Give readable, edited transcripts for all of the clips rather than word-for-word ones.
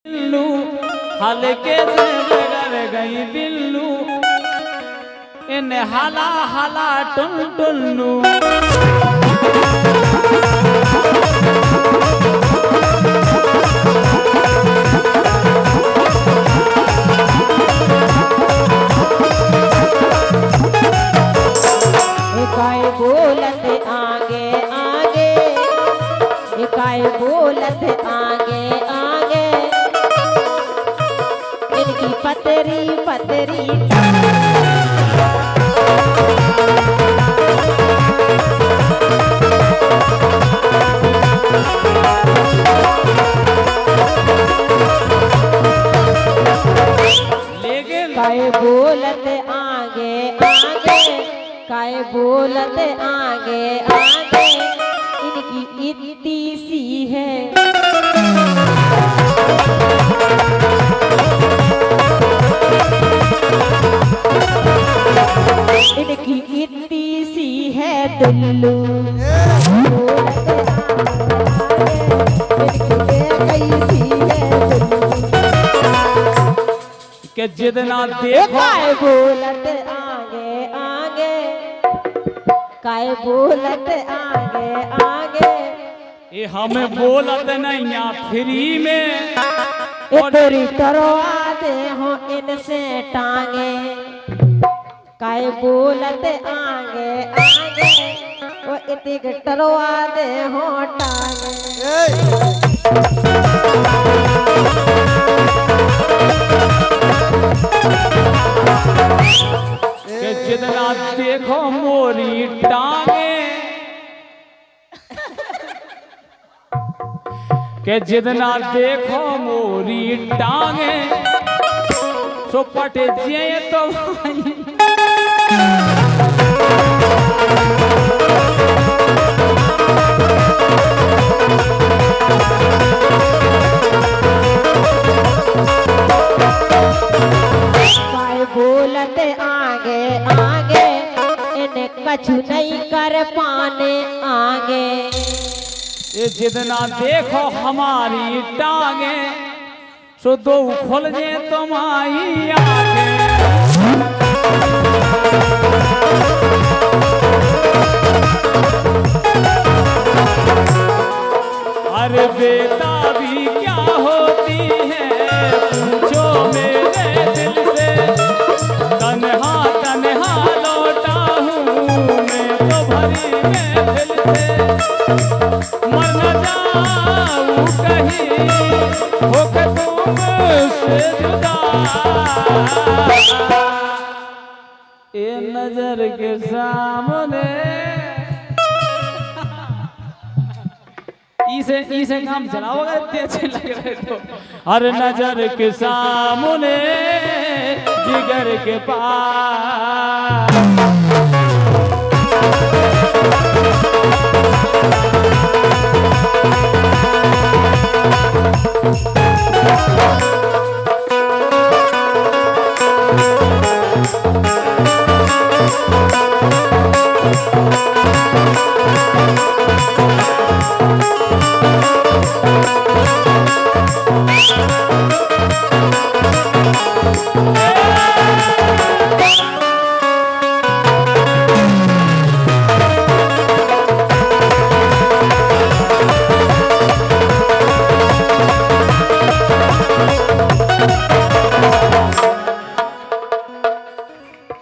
बिल्लू हल्के से बगर गई बिल्लू इन हाला हाला टुन टुन्नू एकाए बोलत आगे आगे एकाए बोलत आगे आगे इनकी पतरी पतरी काय बोलत आगे आगे काय बोलत आगे आगे इनकी इतनी सी है इनकी इतनी सी है दुल्लू के जितना देखो काय बोलत आगे आगे काय बोलत आगे आगे ये हमें बोलत नहीं या फ्री में तेरी करवा दे हो इनसे टांगे काय बोलत आगे आगे वो इतिक टरवा दे हो टांगे के जितना देखो मोरी टांगे के जितना देखो मोरी टांगे सो पट जे तो काय बोलत आगे आगे इन्हें कछु नहीं कर पाने आगे ये जितना देखो हमारी टांगे सो दो खोल जे तुम्हारी आंखें अरे बेटा भी क्या होती है पूछो मेरे दिल से तन्हा तन्हा लौटा हूँ मैं तो भरी महफिल से मर न जाऊँ कहीं होकर तुमसे जुदा ये नजर के सामने इसे काम चलाओगे इतने अच्छे लग रहे तो हर नजर के सामने जिगर के पास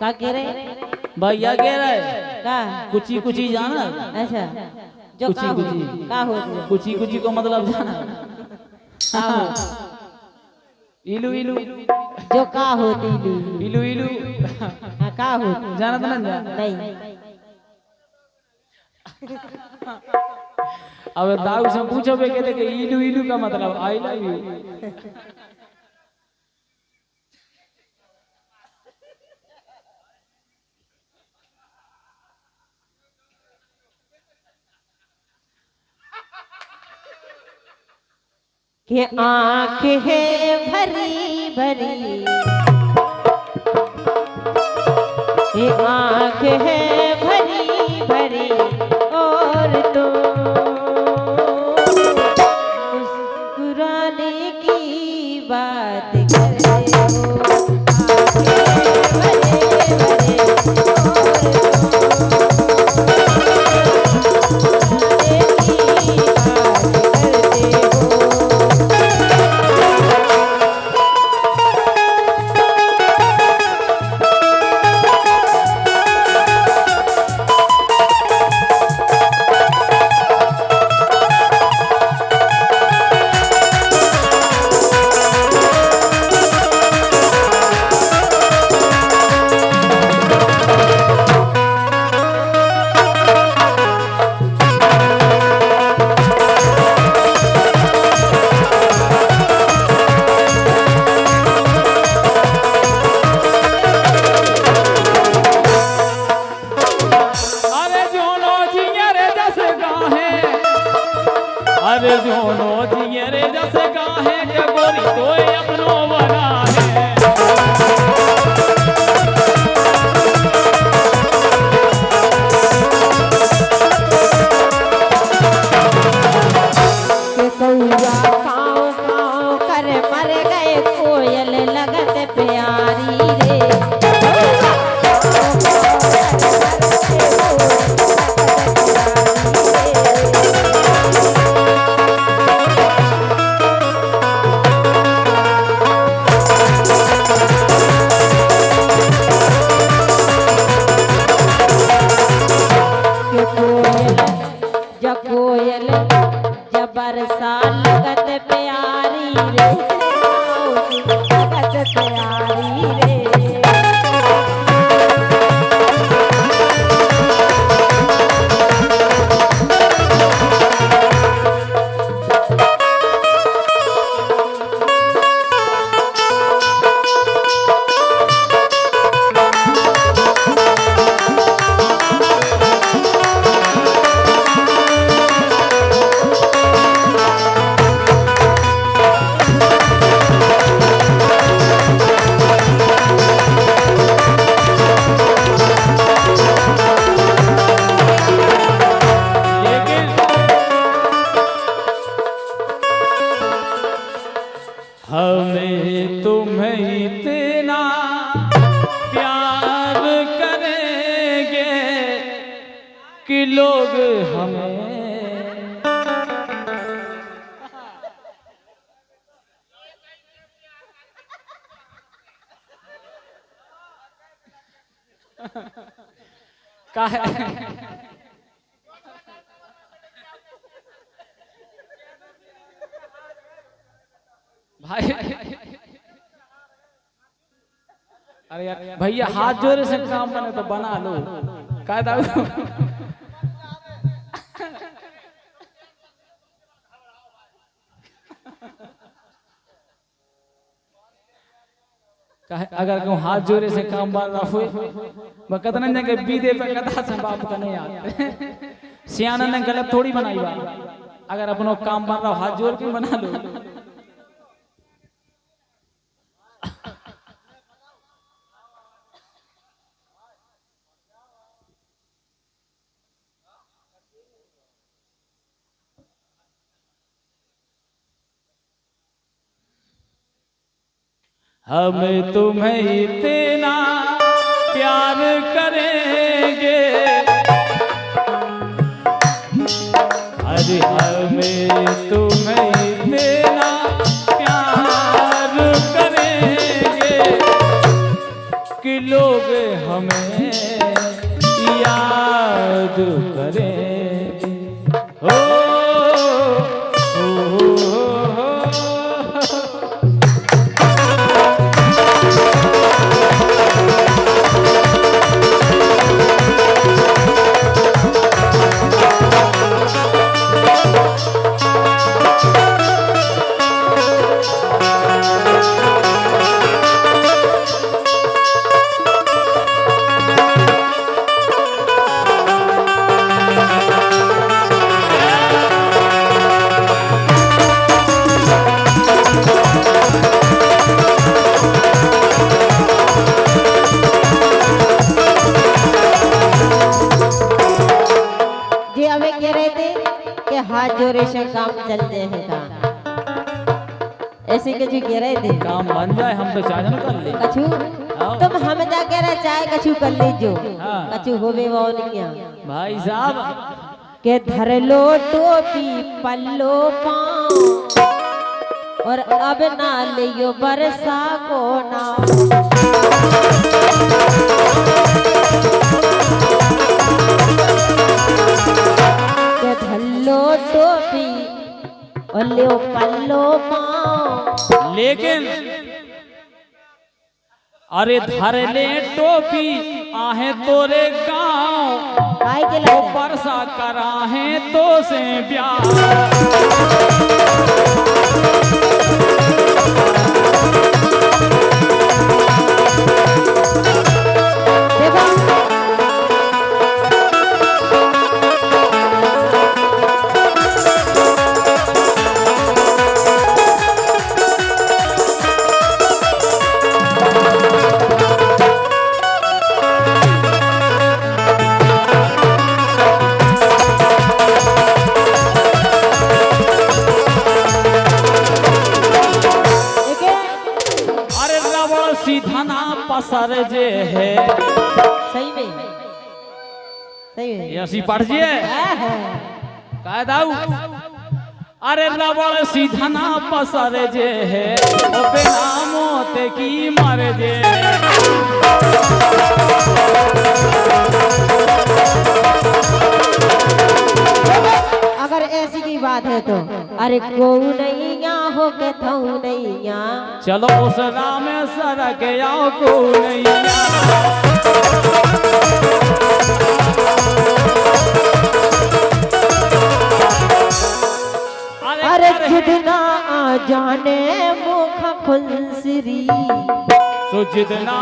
का कह रहे भैया कह रहे का कुची कुची जाना अच्छा जो कुची का कुची। हो का हो कुची कुची को मतलब जाना का हो इलू इलू जो का होती इलू इलू हाँ, का हो जाना तो नहीं जाना नहीं अब दाऊ से पूछो बे कहते कि इलू इलू का मतलब आई लव यू कि आँख है भरी भरी ये आँख है भरी भरी और तो मुस्कुराने की बात करते हो अरे जोनो जियरे जस गाहे के गोरी तोय अपनो बना है के कौआ काँव काँव कर मर गए कोयल लगत प्यारी रे कोयल जबरसा लगत प्यारी रे लगत प्यारी रे हमें तुम्हें इतना प्यार करेंगे कि लोग हमें काहे भाई अरे यार भैया हाथ जोड़े से काम बने तो बना लो काय दाऊ अगर कहूँ हाथ जोड़े से काम बन रहा हो वह कतना जगह बीदे पे कथा से बाप का नहीं आते सियाना ने गलत थोड़ी बनाई बात अगर अपनो काम बन रहा हो हाथ जोड़ के बना लो हम तुम्हें इतना प्यार करेंगे अरे हमें तुम्हें इतना प्यार करेंगे कि लोग हमें याद करेंगे हो हाथ जोड़े से काम चलते हैं का ऐसे ऐसे के जो कह रहे थे काम बन जाए हम तो चाहे कर ले। कछु तुम हम जा कह रहे चाहे कछु कर लीजो हाँ। कछु होवे वो नहीं क्या भाई साहब के धर लो टोपी पल्लो पाँव और अब ना लियो बरसा को नाव के धल्लो टोपी और लियो पल्लो पाँव लेकिन अरे धर ले टोपी आहे तोरे गाँव काय के तो लगे बरसा करा है तो से ब्याह। देखो अरे रबड़ सीधना पसर जे है सही में ये ऐसी पढ़ जिए है कह दाऊ अरे रबड़ सीधना पसर जे है ओ बिना मोते की मर जे अगर ऐसी की बात है तो अरे को नहीं यहाँ हो के थऊ नहीं यहाँ चलो उस राम सरक आओ को नहीं अरे जितना आ जाने मुख खुंसरी सो जितना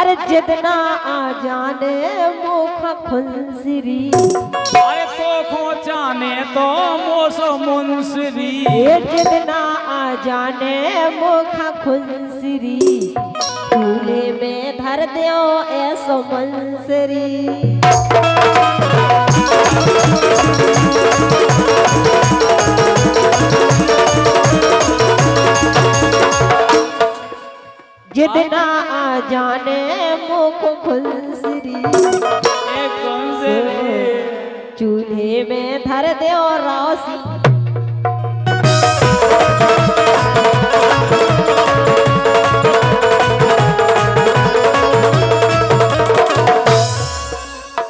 अरे जितना आ जाने मुख खुंसरी अरे तो खोचाने तो मोसो मुंसरी ये जितना आ जाने मुख खुंसरी चूल्हे में धर दो ऐसो मंसरी जितना आ जाने मुख खुंसरी चूल्हे में धर दो रौसी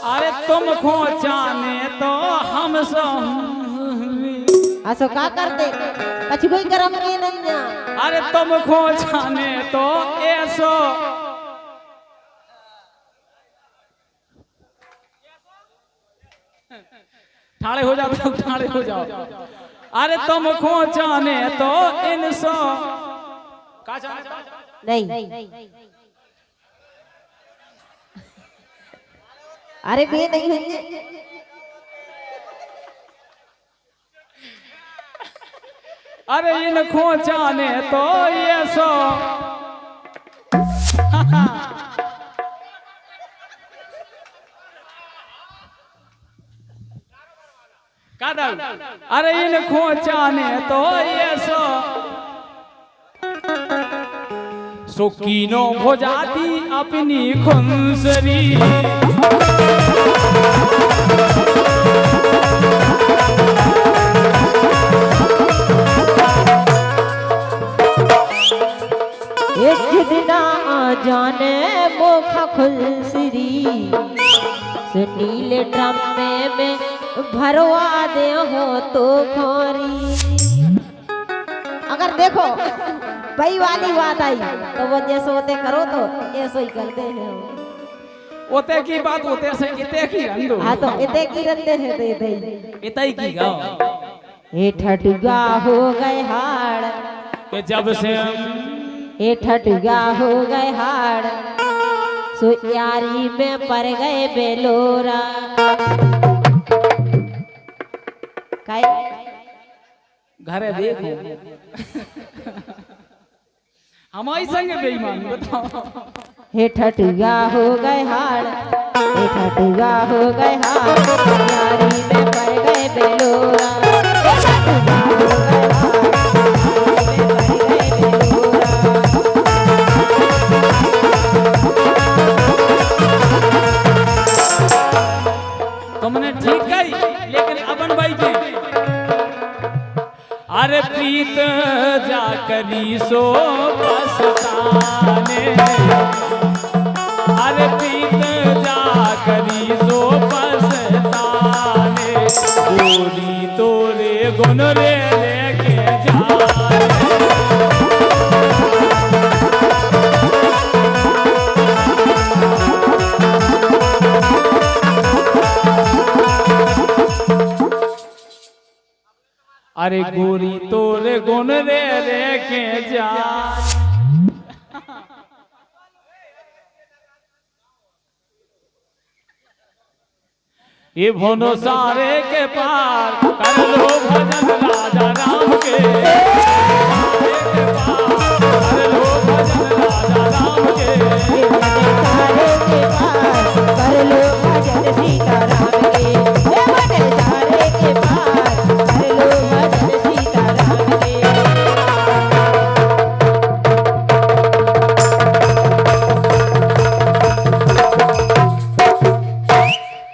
अरे तुम खोचाने तो हम असो का करते कछु कोई करम के नहीं अरे तुम खोचाने तो ऐसो ठाड़े हो जाओ ठाड़े हो जाओ अरे तुम खोचाने तो इनसो का नहीं अरे भी नहीं होंगे अरे इन खोचाने तो ये सो अरे इन खोचाने तो ये सो कीनो हो जाती अपनी खुंसरी जितना आ जाने मुख खुंसरी नीले ड्रम में भरवा दे हो तो खोरी अगर देखो वही वाली बात आई तो वो जैसे होते करो तो ऐसे ही करते हैं ओते की बात होते से इते की रंदो हाँ तो इते की रंदे हैं तो इते ही की गाओ ये ठटुगा हो गए हाड़ कि जब से ये ठटुगा हो गए हाड़ सो यारी में पड़ गए बेलोरा काय घरे देखो हमारी संग बेईमान बताओ हे ठटुगा हो गए हाड़ हे ठटुगा हो गए हाड़ यारी में पड़ गए बेलोरा हे ठटुगा हो गए हाड़ यारी में पड़ गए बेलोरा प्रीत जा करी सो पछताने, अरे प्रीत जा करी सो पछताने, गोरी तोरे गुन रे लेके जाने। अरे गोरी तोरे गुन रे लेके जा। ये भोनो सारे के पार कर लो भजन राजा राम के।